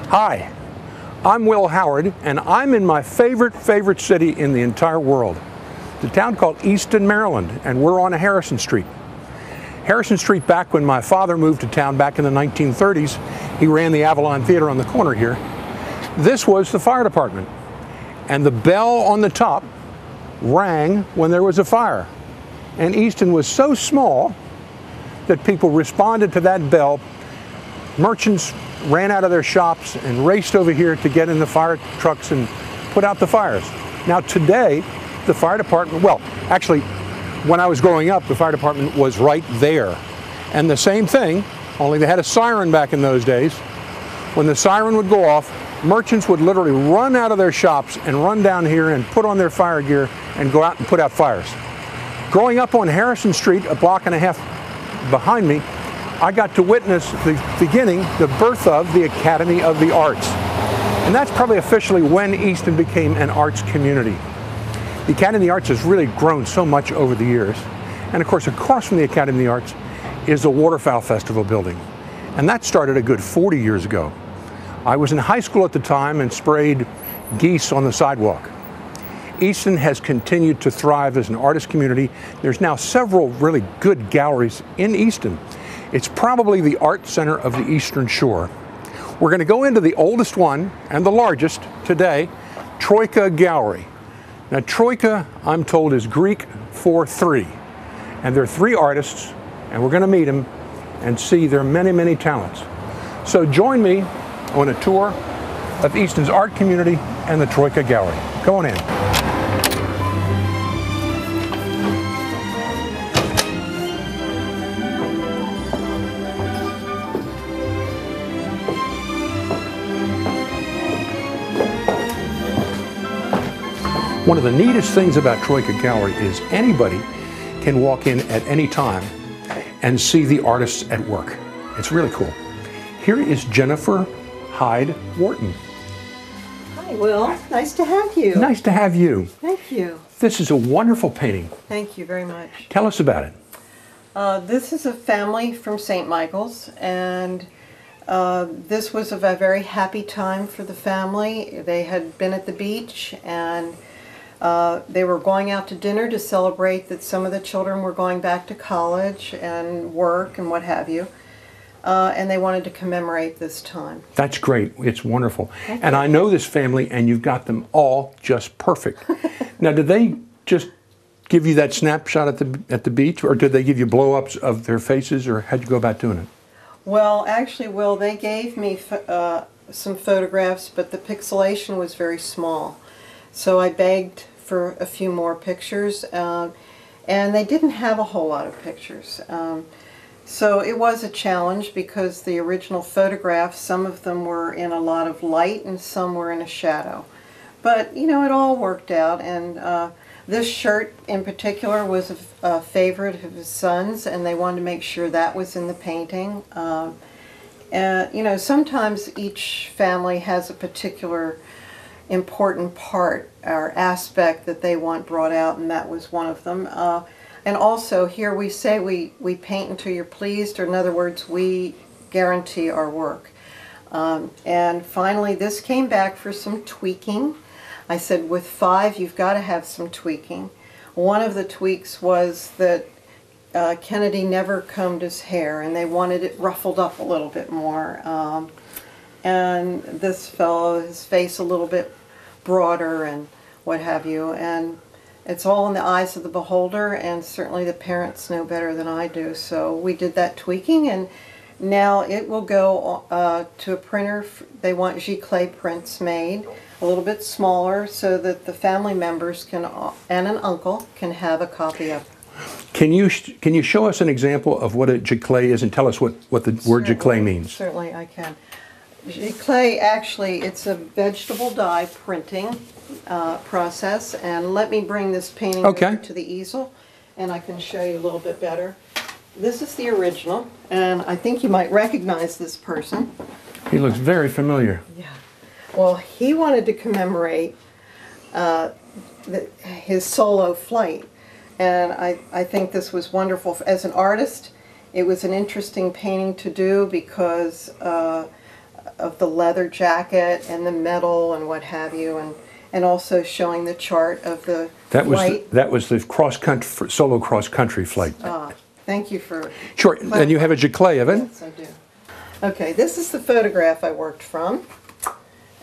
Hi, I'm Will Howard, and I'm in my favorite city in the entire world. It's a town called Easton, Maryland, and we're on Harrison Street. Harrison Street, back when my father moved to town back in the 1930s, he ran the Avalon Theater on the corner here. This was the fire department, and the bell on the top rang when there was a fire. And Easton was so small that people responded to that bell. Merchants ran out of their shops and raced over here to get in the fire trucks and put out the fires. Now today, the fire department, well, actually, when I was growing up, the fire department was right there. And the same thing, only they had a siren back in those days. When the siren would go off, merchants would literally run out of their shops and run down here and put on their fire gear and go out and put out fires. Growing up on Harrison Street, a block and a half behind me, I got to witness the beginning, the birth of the Academy of the Arts. And that's probably officially when Easton became an arts community. The Academy of the Arts has really grown so much over the years. And of course, across from the Academy of the Arts is the Waterfowl Festival building. And that started a good 40 years ago. I was in high school at the time and sprayed geese on the sidewalk. Easton has continued to thrive as an artist community. There's now several really good galleries in Easton. It's probably the art center of the Eastern Shore. We're going to go into the oldest one and the largest today, Troika Gallery. Now Troika, I'm told, is Greek for three. And there are three artists, and we're going to meet them and see their many talents. So join me on a tour of Easton's art community and the Troika Gallery. Go on in. One of the neatest things about Troika Gallery is anybody can walk in at any time and see the artists at work. It's really cool. Here is Jennifer Hyde Wharton. Hi, Will. Nice to have you. Nice to have you. Thank you. This is a wonderful painting. Thank you very much. Tell us about it. This is a family from St. Michael's, and this was a very happy time for the family. They had been at the beach, and they were going out to dinner to celebrate that some of the children were going back to college and work and what have you. And they wanted to commemorate this time. That's great. It's wonderful. And I know this family, and you've got them all just perfect. Now, did they just give you that snapshot at the beach, or did they give you blow-ups of their faces, or how'd you go about doing it? Well, actually, Will, they gave me some photographs, but the pixelation was very small. So I begged for a few more pictures, and they didn't have a whole lot of pictures. So it was a challenge because the original photographs, some of them were in a lot of light and some were in a shadow. But, you know, it all worked out, and this shirt in particular was a favorite of his son's, and they wanted to make sure that was in the painting. And, you know, sometimes each family has a particular important part or aspect that they want brought out, and that was one of them. And also here we say we paint until you're pleased, or in other words, we guarantee our work. And finally this came back for some tweaking. I said with 5 you've got to have some tweaking. One of the tweaks was that Kennedy never combed his hair, and they wanted it ruffled up a little bit more. And this fellow, his face a little bit broader and what have you, and it's all in the eyes of the beholder, and certainly the parents know better than I do. So we did that tweaking, and now it will go to a printer. They want giclée prints made a little bit smaller so that the family members can, and an uncle can have a copy of it. Can you show us an example of what a giclée is, and tell us what the word giclée means? Certainly I can. Giclée, actually, it's a vegetable dye printing process, and let me bring this painting over to the easel and I can show you a little bit better. This is the original, and I think you might recognize this person. He looks very familiar. Yeah. Well, he wanted to commemorate his solo flight, and I think this was wonderful. As an artist, it was an interesting painting to do because of the leather jacket and the metal and what have you, and also showing the chart of the flight. That was the cross-country, solo cross-country flight. Thank you for... Sure, and you have a giclée of it? Yes, I do. Okay, this is the photograph I worked from,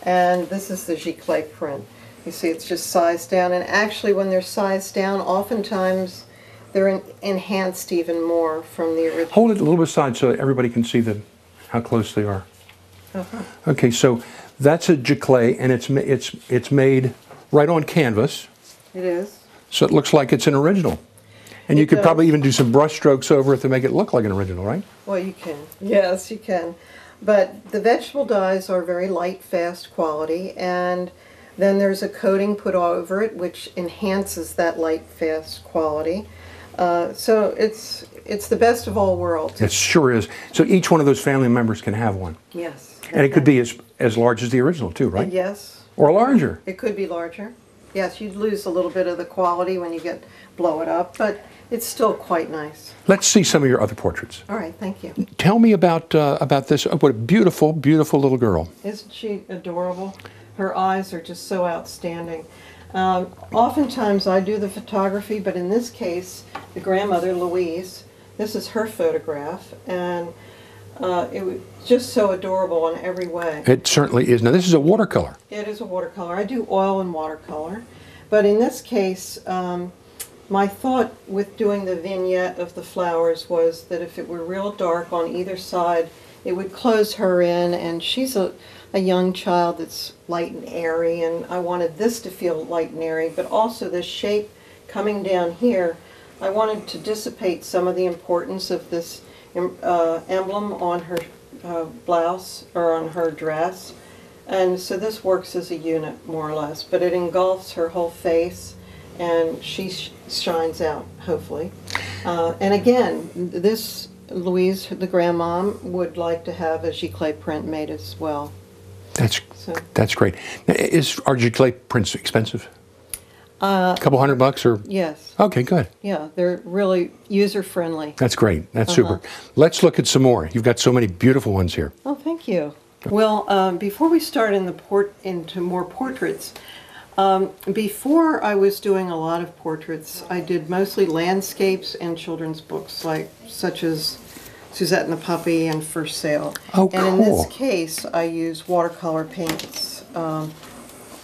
and this is the giclée print. You see it's just sized down, and actually when they're sized down, oftentimes they're enhanced even more from the original. Hold it a little bit aside so everybody can see how close they are. Okay, so that's a giclée, and it's made right on canvas. It is. So it looks like it's an original. And you could probably even do some brush strokes over it to make it look like an original, right? Well, you can. Yes, you can. But the vegetable dyes are very light, fast quality, and then there's a coating put over it which enhances that light, fast quality. So it's the best of all worlds. It sure is. So each one of those family members can have one. Yes. And it could be as large as the original too, right? Yes. Or larger. It could be larger. Yes, you'd lose a little bit of the quality when you blow it up, but it's still quite nice. Let's see some of your other portraits. All right, thank you. Tell me about this. What a beautiful, beautiful little girl. Isn't she adorable? Her eyes are just so outstanding. Oftentimes I do the photography, but in this case, the grandmother, Louise, this is her photograph, and it was just so adorable in every way. It certainly is. Now, this is a watercolor. It is a watercolor. I do oil and watercolor, but in this case, my thought with doing the vignette of the flowers was that if it were real dark on either side, it would close her in, and she's a young child that's light and airy, and I wanted this to feel light and airy, but also this shape coming down here, I wanted to dissipate some of the importance of this emblem on her blouse or on her dress, and so this works as a unit more or less, but it engulfs her whole face, and she shines out, hopefully. And again, this Louise, the grandmom, would like to have a giclée print made as well. That's great. Now, are giclée prints expensive? A couple $100 or? Yes. Okay, good. Yeah, they're really user-friendly. That's great. That's super. Let's look at some more. You've got so many beautiful ones here. Oh, thank you. Well, before we start into more portraits, before I was doing a lot of portraits, I did mostly landscapes and children's books, such as Suzette and the Puppy and First Sale. Oh, cool. And in this case, I use watercolor paints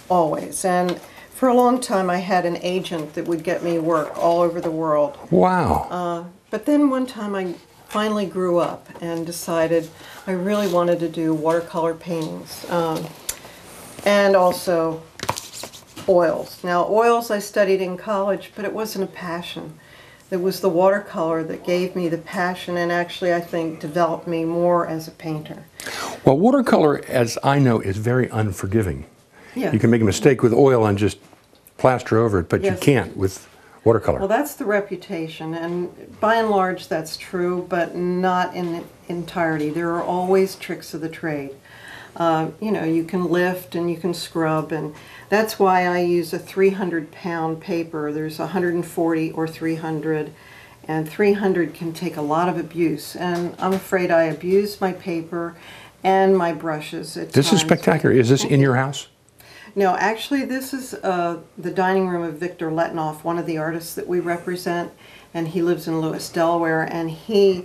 always. And for a long time, I had an agent that would get me work all over the world. Wow. But then one time I finally grew up and decided I really wanted to do watercolor paintings. And also oils. Now, oils I studied in college, but it wasn't a passion. It was the watercolor that gave me the passion and actually, I think, developed me more as a painter. Well, watercolor, as I know, is very unforgiving. Yes. You can make a mistake with oil and just plaster over it, but Yes. you can't with watercolor. Well, that's the reputation, and by and large that's true, but not in entirety. There are always tricks of the trade. You know, you can lift and you can scrub, and that's why I use a 300-pound paper. There's 140 or 300, and 300 can take a lot of abuse, and I'm afraid I abuse my paper and my brushes at times. This is spectacular. Is this in your house? No, actually this is the dining room of Victor Letnoff, one of the artists that we represent, and he lives in Lewis, Delaware, and he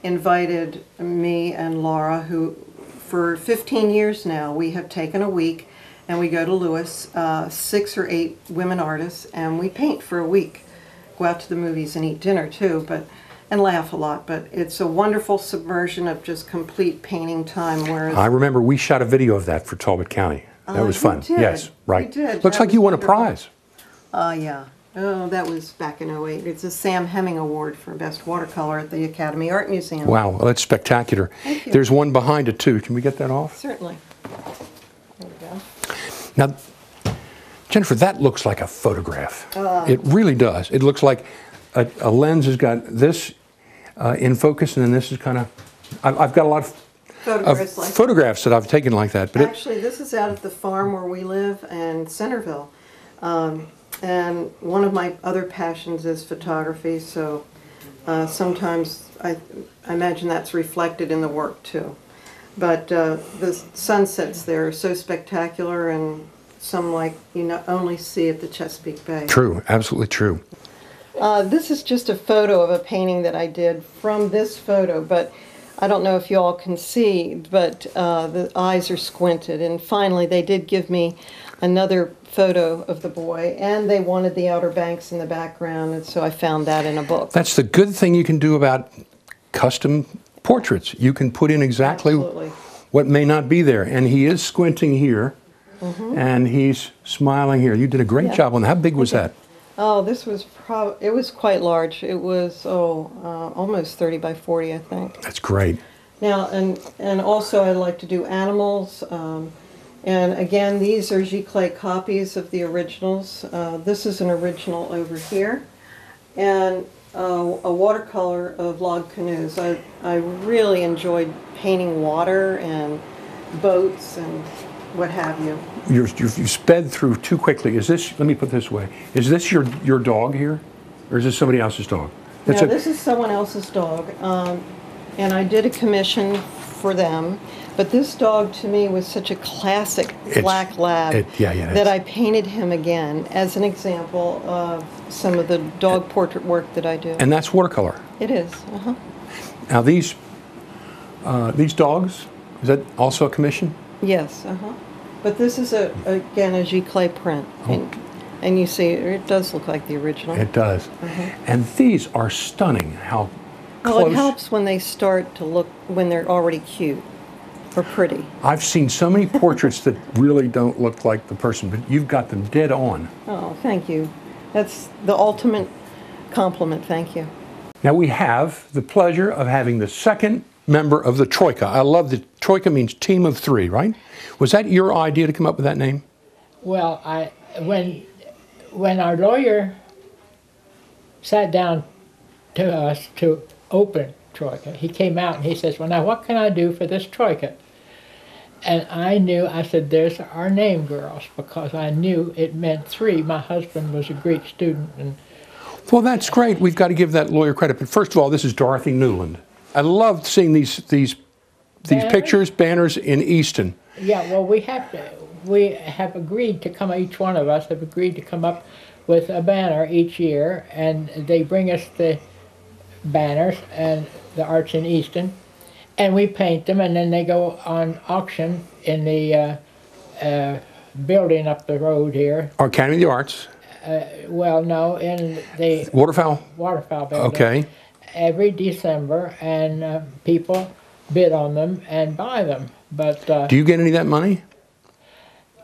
invited me and Laura, who for 15 years now we have taken a week and we go to Lewis, 6 or 8 women artists, and we paint for a week. Go out to the movies and eat dinner too, and laugh a lot, but it's a wonderful submersion of just complete painting time. Whereas I remember we shot a video of that for Talbot County. That was fun. You did. Yes, right. You did. Looks That like you was won a prize. Yeah. Oh, that was back in '08. It's a Sam Hemming Award for Best Watercolor at the Academy Art Museum. Wow, well, that's spectacular. Thank you. There's one behind it too. Can we get that off? Certainly. There we go. Now, Jennifer, that looks like a photograph. It really does. It looks like a lens has got this in focus, and then this is kind of. I've got a lot of photographs that I've taken like that. But actually, this is out at the farm where we live in Centerville. And one of my other passions is photography, so sometimes I imagine that's reflected in the work too. But the sunsets there are so spectacular, and some like you not only see at the Chesapeake Bay. True, absolutely true. This is just a photo of a painting that I did from this photo, but I don't know if you all can see, but the eyes are squinted. And finally, they did give me another photo of the boy, and they wanted the Outer Banks in the background, and so I found that in a book. That's the good thing you can do about custom portraits. You can put in exactly Absolutely. what may not be there. And he is squinting here, and he's smiling here. You did a great job on that. How big was that? Oh, this was it was quite large. It was almost 30 by 40, I think. That's great. Now, and also I like to do animals. And again, these are giclée copies of the originals. This is an original over here, and a watercolor of log canoes. I really enjoyed painting water and boats and what have you. You sped through too quickly. Is this, let me put it this way, is this your dog here? Or is this somebody else's dog? No, this is someone else's dog. And I did a commission for them. But this dog to me was such a classic black lab that I painted him again as an example of some of the dog portrait work that I do. And that's watercolor? It is. Now these dogs, is that also a commission? Yes. But this is again a giclée print. And you see, it does look like the original. It does. And these are stunning, how close. Well, it helps when they start to look, when they're already cute or pretty. I've seen so many portraits that really don't look like the person, but you've got them dead on. Oh, thank you. That's the ultimate compliment, thank you. Now we have the pleasure of having the second member of the Troika. I love that Troika means team of three, right? Was that your idea to come up with that name? Well, when our lawyer sat down to us to open Troika, he came out and he says, well, now what can I do for this Troika? And I knew, I said, there's our name, girls, because I knew it meant three. My husband was a Greek student. And well, that's great. We've got to give that lawyer credit. But first of all, this is Dorothy Nuland. I loved seeing these pictures, banners in Easton. Yeah, well, we have agreed to come, each one of us have agreed to come up with a banner each year, and they bring us the banners and the arts in Easton, and we paint them, and then they go on auction in the building up the road here. Our Academy of the Arts? Well, no, in the Waterfowl? Waterfowl building. Okay. Every December, and people bid on them and buy them. But do you get any of that money?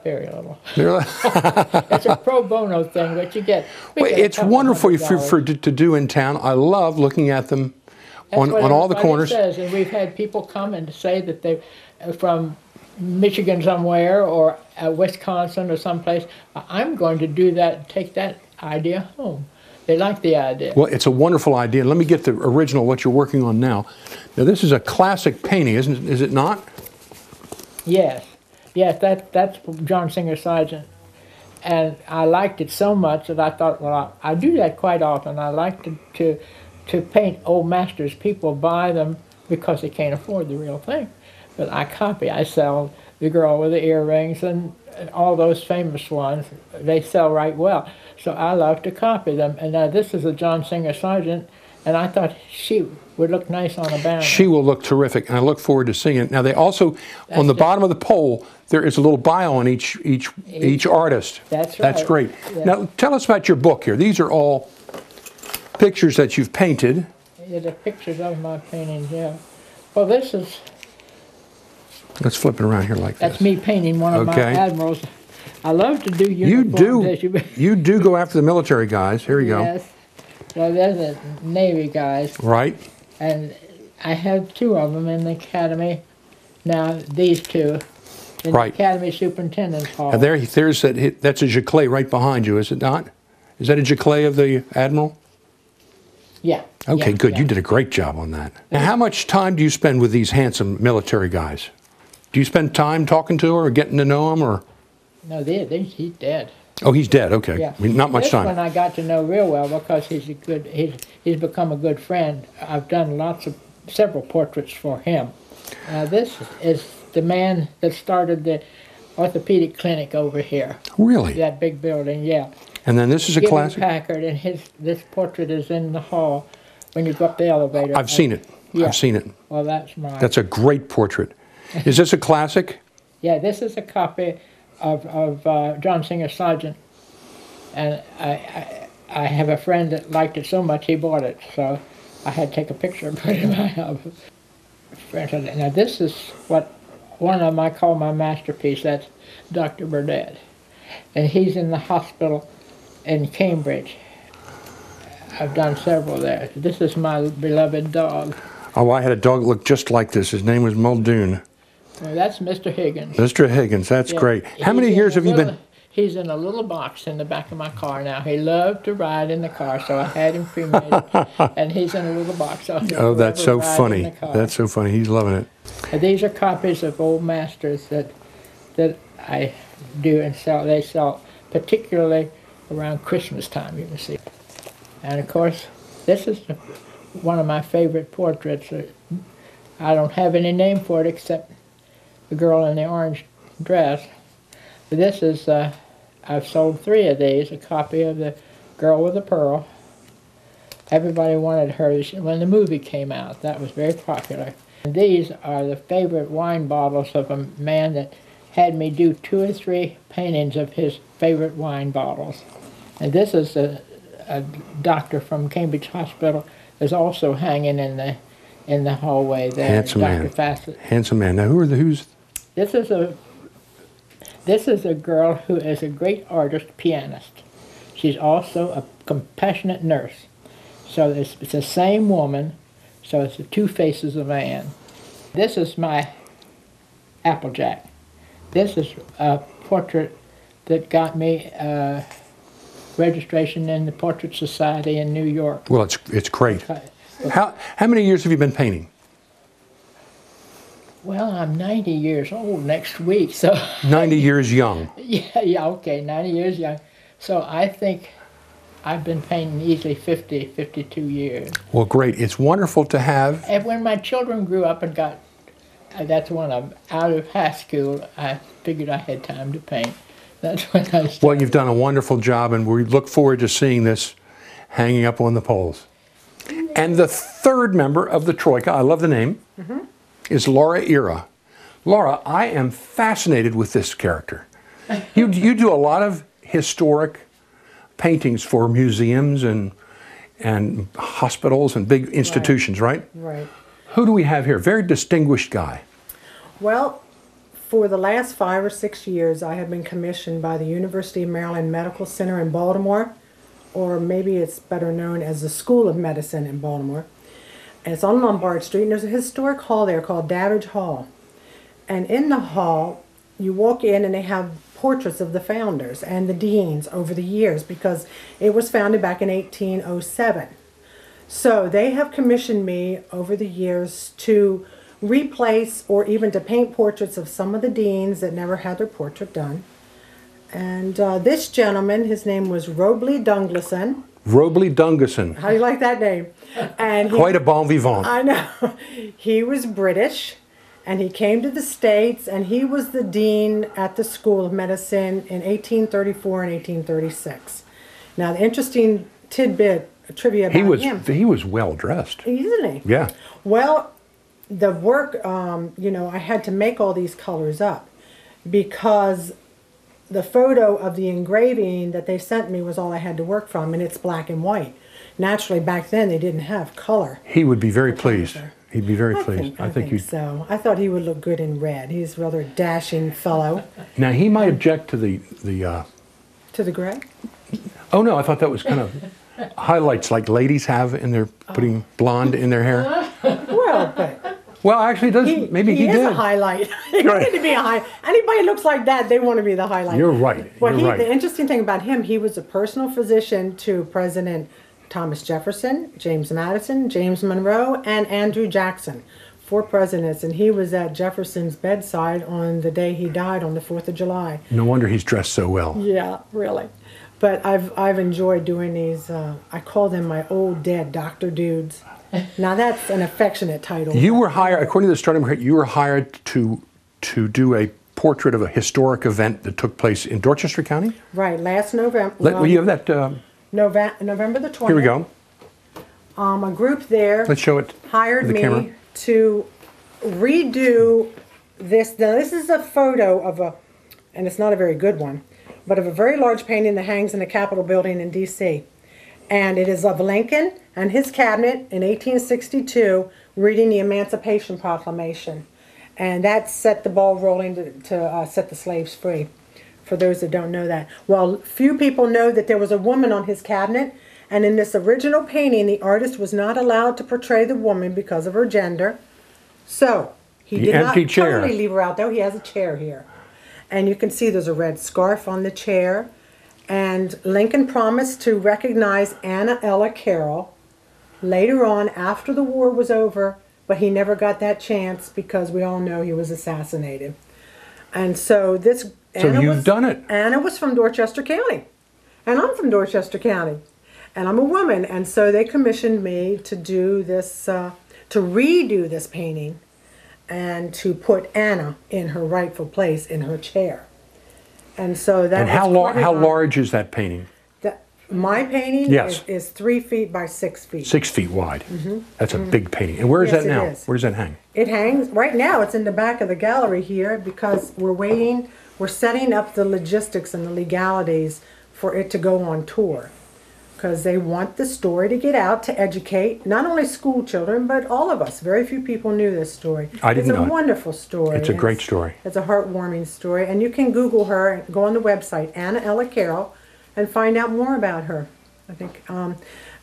Very little. It's a pro bono thing, but you get. Well, it's wonderful to do in town. I love looking at them on all the corners. Says, and we've had people come and say that they're from Michigan somewhere or Wisconsin or someplace. I'm going to do that, take that idea home. They like the idea. Well, it's a wonderful idea. Let me get the original, what you're working on now. Now, this is a classic painting, is it not? Yes. Yes, that's John Singer Sargent. And I liked it so much that I thought, well, I do that quite often. I like to paint old masters. People buy them because they can't afford the real thing. But I copy. I sell the girl with the earrings and all those famous ones. They sell right well. So I love to copy them. And now this is a John Singer Sargent, and I thought she would look nice on a banner. She will look terrific, and I look forward to seeing it. Now they also, on the bottom of the pole, there is a little bio on each artist. That's right. That's great. Yeah. Now tell us about your book here. These are all pictures that you've painted. Yeah, the pictures of my paintings, yeah. Well, this is... Let's flip it around here like this. That's me painting one of my admirals. I love to do uniforms. You do go after the military guys. Here you go. Yes. Well, there's the Navy guys. Right. And I have two of them in the academy. Now, these two in the Academy Superintendent's Hall. Now that's a giclée right behind you, is it not? Is that a giclée of the Admiral? Yeah. Okay, yeah, good. Yeah. You did a great job on that. Now, how much time do you spend with these handsome military guys? Do you spend time talking to her or getting to know him, or? No, he's dead. Oh, he's dead. Okay. Yeah. I mean, not much time. This one I got to know real well because he's become a good friend. I've done several portraits for him. This is the man that started the orthopedic clinic over here. Really? That big building, yeah. And then this is a Gideon classic? Packard, and this portrait is in the hall when you go up the elevator. I've seen it. Yeah. I've seen it. Well, that's mine. That's a great portrait. Is this a classic? Yeah, this is a copy of John Singer Sargent, and I have a friend that liked it so much he bought it, so I had to take a picture and put it in my album. Now this is what one of them I call my masterpiece. That's Dr. Burdett, and he's in the hospital in Cambridge. I've done several there. This is my beloved dog. Oh, I had a dog look just like this. His name was Muldoon. Well, that's Mr. Higgins. Mr. Higgins, that's Yeah. great. How many years have you been? He's in a little box in the back of my car now. He loved to ride in the car, so I had him cremated, and he's in a little box. Oh, that's so funny. That's so funny. He's loving it. And these are copies of old masters that I do and sell. They sell particularly around Christmas time, you can see. And of course, this is one of my favorite portraits. I don't have any name for it except the girl in the orange dress. But this is, I've sold 3 of these, a copy of the girl with the pearl. Everybody wanted her when the movie came out. That was very popular. And these are the favorite wine bottles of a man that had me do 2 or 3 paintings of his favorite wine bottles. And this is a doctor from Cambridge Hospital is also hanging in the hallway there. Handsome Dr. man. Fassett. Handsome man. Now, who's? This is a girl who is a great artist, pianist. She's also a compassionate nurse. So it's the same woman, so it's the 2 faces of Anne. This is my Applejack. This is a portrait that got me registration in the Portrait Society in New York. Well, it's great. How many years have you been painting? Well, I'm 90 years old next week, so... 90 years young. Yeah, okay, 90 years young. So I think I've been painting easily 50, 52 years. Well, great. It's wonderful to have. And when my children grew up and got, that's when I'm out of high school, I figured I had time to paint. That's when I started. Well, you've done a wonderful job, and we look forward to seeing this hanging up on the poles. And the 3rd member of the Troika, I love the name, is Laura Ira. Laura, I am fascinated with this character. You do a lot of historic paintings for museums and hospitals and big institutions, right? Right. Who do we have here? Very distinguished guy. Well, for the last 5 or 6 years, I have been commissioned by the University of Maryland Medical Center in Baltimore, or maybe it's better known as the School of Medicine in Baltimore. And it's on Lombard Street, and there's a historic hall there called Davidge Hall. And in the hall, you walk in and they have portraits of the founders and the deans over the years, because it was founded back in 1807. So they have commissioned me over the years to replace or even to paint portraits of some of the deans that never had their portrait done. And this gentleman, his name was Robley Dungleson. Robley Dungason. How do you like that name? And Quite a bon vivant. I know. He was British, and he came to the States, and he was the dean at the School of Medicine in 1834 and 1836. Now, the interesting tidbit, trivia about him. He was well dressed. Isn't he? Yeah. Well, the work, you know, I had to make all these colors up because the photo of the engraving that they sent me was all I had to work from, and it's black and white. Naturally, back then they didn't have color. He would be very pleased. He'd be very pleased. I think so. I thought he would look good in red. He's a rather dashing fellow. Now he might object to the To the gray? Oh no, I thought that was kind of highlights like ladies have in their putting blonde in their hair. Well, but Well, actually, does maybe he is did. a highlight. He Right. wanted to be a high. Anybody who looks like that, they want to be the highlight. You're right. Well, You're right. the interesting thing about him, he was a personal physician to President Thomas Jefferson, James Madison, James Monroe, and Andrew Jackson, 4 presidents, and he was at Jefferson's bedside on the day he died on the 4th of July. No wonder he's dressed so well. Yeah, really. But I've enjoyed doing these. I call them my old dead doctor dudes. Now that's an affectionate title. You were hired, according to the starting market, you were hired to do a portrait of a historic event that took place in Dorchester County? Right, last November. Will you have that? November the 20th. Here we go. A group there Let's show it hired to the me camera. to redo this. Now this is a photo of a, and it's not a very good one, but of a very large painting that hangs in the Capitol building in D.C. And it is of Lincoln and his cabinet in 1862 reading the Emancipation Proclamation. And that set the ball rolling to set the slaves free, for those that don't know that. Well, few people know that there was a woman on his cabinet, and in this original painting, the artist was not allowed to portray the woman because of her gender. So, he did not totally leave her out, though. He has a chair here. And you can see there's a red scarf on the chair. And Lincoln promised to recognize Anna Ella Carroll later on after the war was over, but he never got that chance because we all know he was assassinated. And so this... So you've done it. Anna was from Dorchester County. And I'm from Dorchester County. And I'm a woman. And so they commissioned me to do this, to redo this painting and to put Anna in her rightful place in her chair. And so that. And how large is that painting? My painting is 3 feet by 6 feet. 6 feet wide. That's a big painting. And where is that now? Where does that hang? It hangs, right now it's in the back of the gallery here because we're setting up the logistics and the legalities for it to go on tour. Because they want the story to get out to educate not only school children, but all of us. Very few people knew this story. I didn't know. It's a wonderful story. It's a great story. It's a heartwarming story. And you can Google her and go on the website, Anna Ella Carroll, and find out more about her. I think,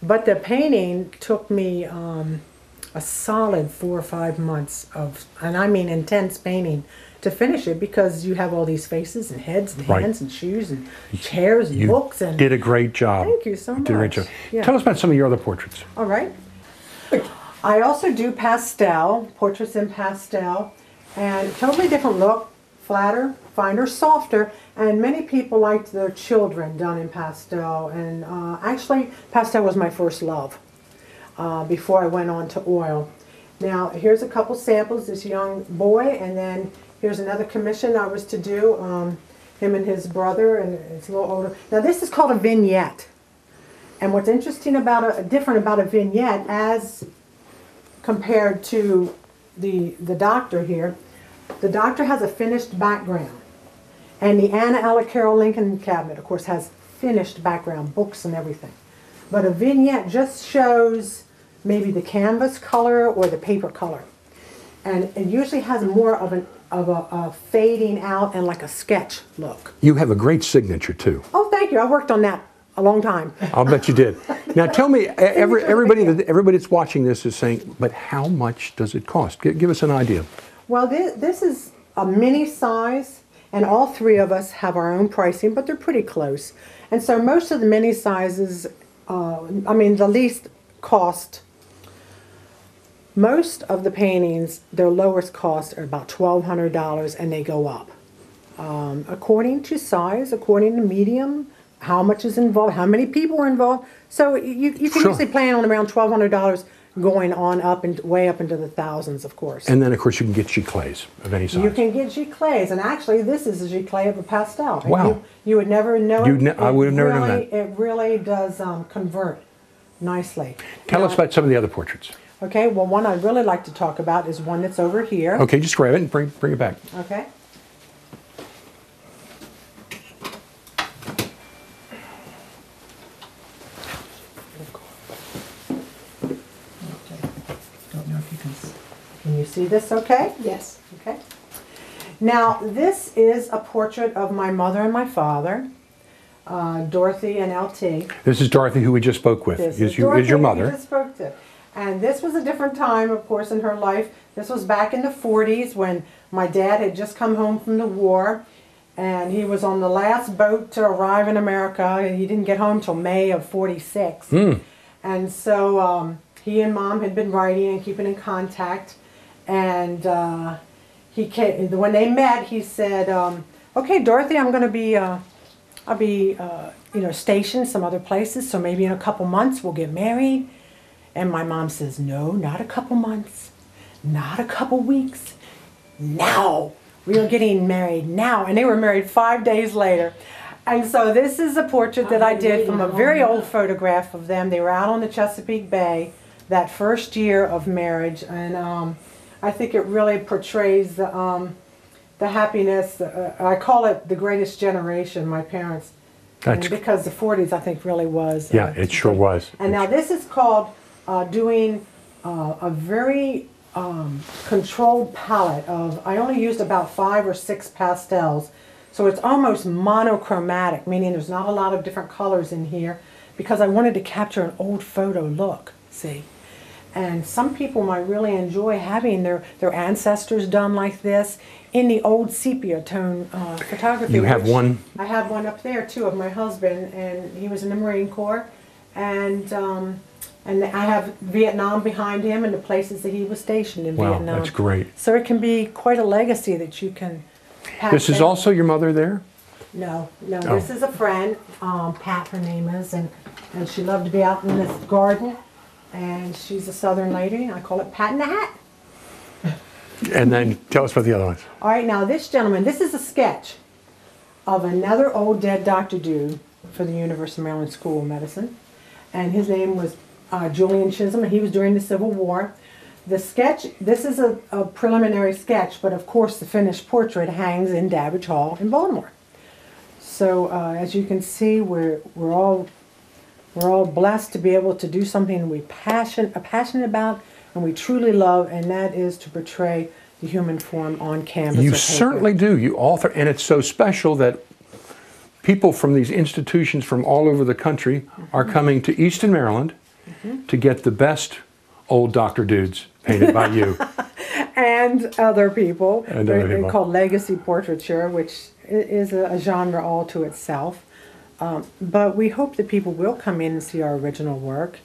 but the painting took me a solid 4 or 5 months of, and I mean intense painting, to finish it because you have all these faces and heads and hands and shoes and chairs and books. And did a great job. Thank you so much. Did a great job. Yeah. Tell us about some of your other portraits. All right. I also do pastel, portraits in pastel, and totally different look, flatter, finer, softer, and many people liked their children done in pastel, and actually pastel was my first love before I went on to oil. Now here's a couple samples, this young boy, and then here's another commission I was to do, him and his brother, and it's a little older. Now this is called a vignette, and what's interesting about different about a vignette as compared to the doctor here, the doctor has a finished background. And the Anna Ella Carroll Lincoln cabinet, of course, has finished background, books and everything. But a vignette just shows maybe the canvas color or the paper color. And it usually has more of a fading out and like a sketch look. You have a great signature, too. Oh, thank you. I worked on that a long time. I'll bet you did. Now tell me, everybody that's watching this is saying, but how much does it cost? Give us an idea. Well, this is a mini size. And all three of us have our own pricing, but they're pretty close. And so most of the mini sizes, I mean the least cost, most of the paintings, their lowest cost are about $1,200 and they go up. According to size, according to medium, how much is involved, how many people are involved. So you can usually plan on around $1,200 going on up and way up into the thousands, of course. And then, of course, you can get giclées of any size. You can get giclées, and actually, this is a giclée of a pastel. Wow! You would never know it. I would have never known that. It really does convert nicely. Tell us about some of the other portraits. Okay. Well, one I'd really like to talk about is one that's over here. Okay, just grab it and bring it back. Okay. Can you see this okay? Yes. Okay. Now, this is a portrait of my mother and my father, Dorothy and LT. This is Dorothy, who we just spoke with. This is Dorothy, your mother. who we just spoke to. And this was a different time, of course, in her life. This was back in the 40s when my dad had just come home from the war. And he was on the last boat to arrive in America. He didn't get home till May of 46. And so he and Mom had been writing and keeping in contact. And he came, when they met, he said, "Okay, Dorothy, I'm going to be, you know, stationed some other places. So maybe in a couple months we'll get married." And my mom says, no, not a couple months, not a couple weeks, now. We are getting married now. And they were married 5 days later. And so this is a portrait that I did from a very old photograph of them. They were out on the Chesapeake Bay that first year of marriage. And I think it really portrays the happiness. I call it the greatest generation, my parents. And because the 40s, I think, really was. Yeah, it sure was. And now this is called doing a very controlled palette of, I only used about 5 or 6 pastels. So it's almost monochromatic, meaning there's not a lot of different colors in here, because I wanted to capture an old photo look, see? And some people might really enjoy having their ancestors done like this in the old sepia tone photography. You have one? I have one up there too of my husband, and he was in the Marine Corps. And I have Vietnam behind him and the places that he was stationed in Vietnam. Wow, that's great. So it can be quite a legacy that you can pass This is down. also your mother there? No, Oh. this is a friend, Pat her name is, and she loved to be out in this garden, and she's a Southern lady, I call it Pat in the Hat. And then tell us about the other ones. All right, now this gentleman, this is a sketch of another old dead Dr. Dude for the University of Maryland School of Medicine, and his name was Julian Chisholm, and he was during the Civil War. The sketch, this is a preliminary sketch, but of course the finished portrait hangs in Davidge Hall in Baltimore. So as you can see, we're all blessed to be able to do something we're passionate about and we truly love, and that is to portray the human form on canvas. You or paper. certainly do. You author, and it's so special that people from these institutions from all over the country are coming to Easton, Maryland to get the best old Dr. Dudes painted by you. And other people. And other They're people. called legacy portraiture, which is a genre all to itself. But we hope that people will come in and see our original work,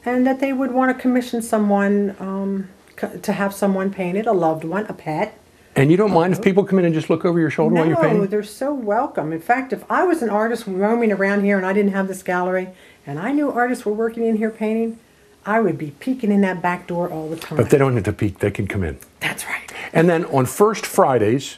and that they would want to commission someone to have someone painted, a loved one, a pet. And you don't mind if people come in and just look over your shoulder while you're painting? No, they're so welcome. In fact, if I was an artist roaming around here and I didn't have this gallery, and I knew artists were working in here painting, I would be peeking in that back door all the time. But they don't have to peek, they can come in. That's right. And then on first Fridays,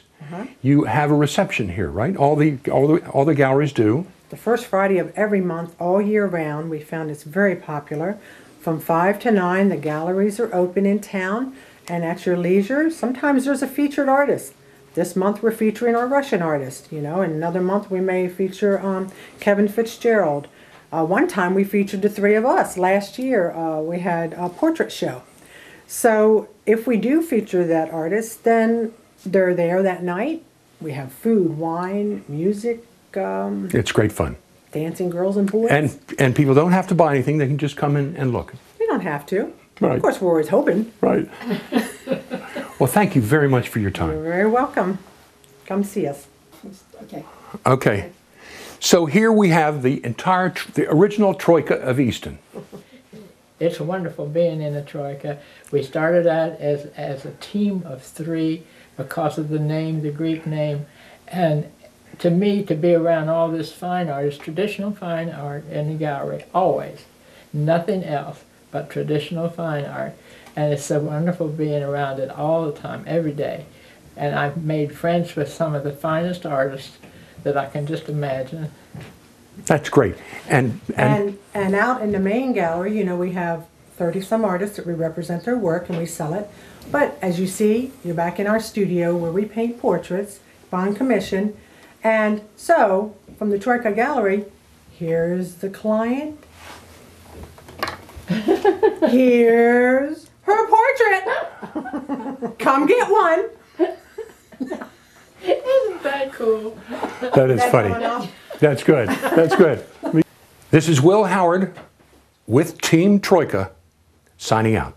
you have a reception here, right? All the galleries do. The first Friday of every month, all year round, we found it's very popular. From 5 to 9, the galleries are open in town, and at your leisure, sometimes there's a featured artist. This month we're featuring our Russian artist, you know, and another month we may feature Kevin Fitzgerald. One time we featured the 3 of us. Last year we had a portrait show. So if we do feature that artist, then they're there that night. We have food, wine, music. It's great fun. Dancing girls and boys. And people don't have to buy anything, they can just come in and look. We don't have to. Right. Of course, we're always hoping. Right. Well, thank you very much for your time. You're very welcome. Come see us. Okay. Okay. So here we have the original Troika of Easton. It's wonderful being in the Troika. We started out as a team of 3 because of the name, the Greek name. And to me, to be around all this fine art is traditional fine art in the gallery, always. Nothing else but traditional fine art. And it's so wonderful being around it all the time, every day. And I've made friends with some of the finest artists that I can just imagine. That's great. And out in the main gallery, you know, we have 30-some artists that we represent their work and we sell it. But as you see, you're back in our studio where we paint portraits on commission. And so, from the Troika Gallery, here's the client. Here's her portrait. Come get one. Isn't that cool? that is funny. That's good. That's good. This is Will Howard with Team Troika signing out.